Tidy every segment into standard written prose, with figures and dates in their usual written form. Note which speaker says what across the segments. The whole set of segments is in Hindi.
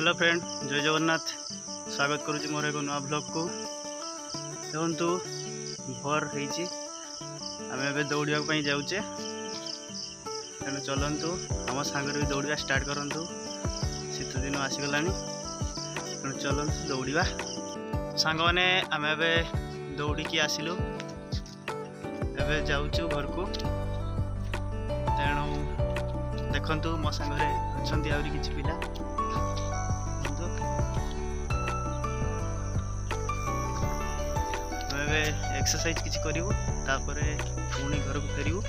Speaker 1: हेलो फ्रेंड, जय जगन्नाथ। स्वागत करुच्ची मोर एक नुआ ब्लॉग को। देखु भोर होती आम ए दौड़ा जाऊे, तेणु चलतु आम सांगे भी दौड़ा स्टार्ट करूँ। शीत दिन आसीगला तेणु चलतु दौड़ा सांग मैंने आम ए दौड़ी आसिलु एवं जाऊँ घर को। तेणु देखु मो सांगे अच्छा आहरी किसी पिला एक्सरसाइज किसी करूँ पुणी घर को फेरू।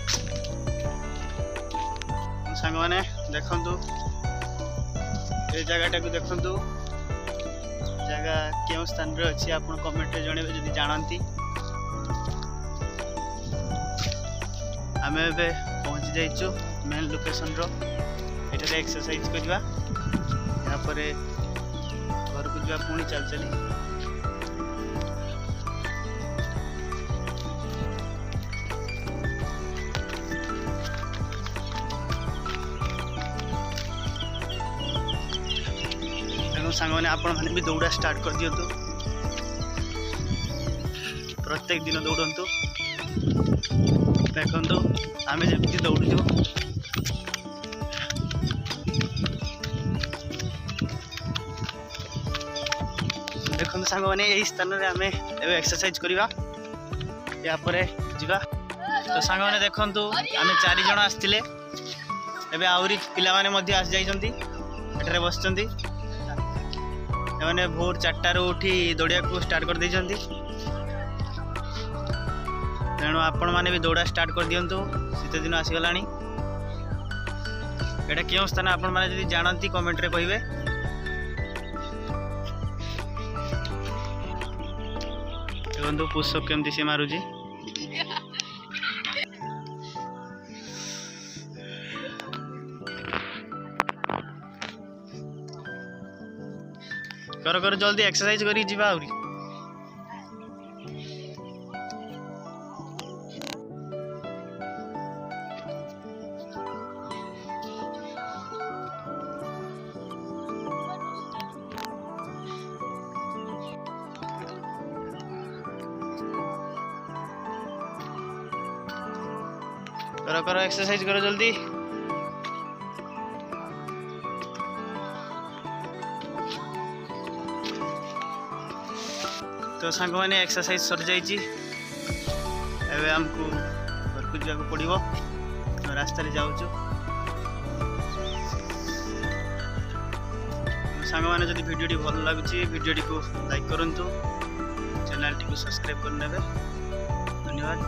Speaker 1: सांग मैंने देखु ये जगह टाक देखु जगह क्यों स्थान रे अच्छी आप कमेंट जनइबे जदि जानती। आम ए पहुँची जाइचु मेन लोकेशन रे एक्सरसाइज करवा यापर घर को जा पुणी चल चली। सांग मैंने आपण मैंने भी दौड़ा स्टार्ट कर दिंतु। प्रत्येक दिन दौड़तु। देखु आम जमी दौड़ू देखो सांग मैंने यही स्थान में आम एक्सरसाइज करवा यापर जा। तो सांग मैंने देखु आम 4 जन आसते एवं आहरी पिला आसी जाइए बस मैंने भोर 4टार उठी दौड़ा को स्टार्ट कर देइछंती। तेणु आपण मैंने भी दौड़ा स्टार्ट कर दिंतु। शीत दिन आसीगला एटा क्यों स्थान आपण मैंने जदि जानती कमेंट रे कहिबे। देखो पुशअप केमती से मारुची। कर कर जल्दी एक्सरसाइज करी जीवा आउरी। कर एक्सरसाइज करो जल्दी। तो सांग मैंने एक्सरसाइज सर जाइए आमको घर को जाक पड़ो। रास्तार जाऊँ सांग मैंने जब वीडियो भल लगुच वीडियो को लाइक करूँ, चैनल टी सब्सक्राइब कर। धन्यवाद।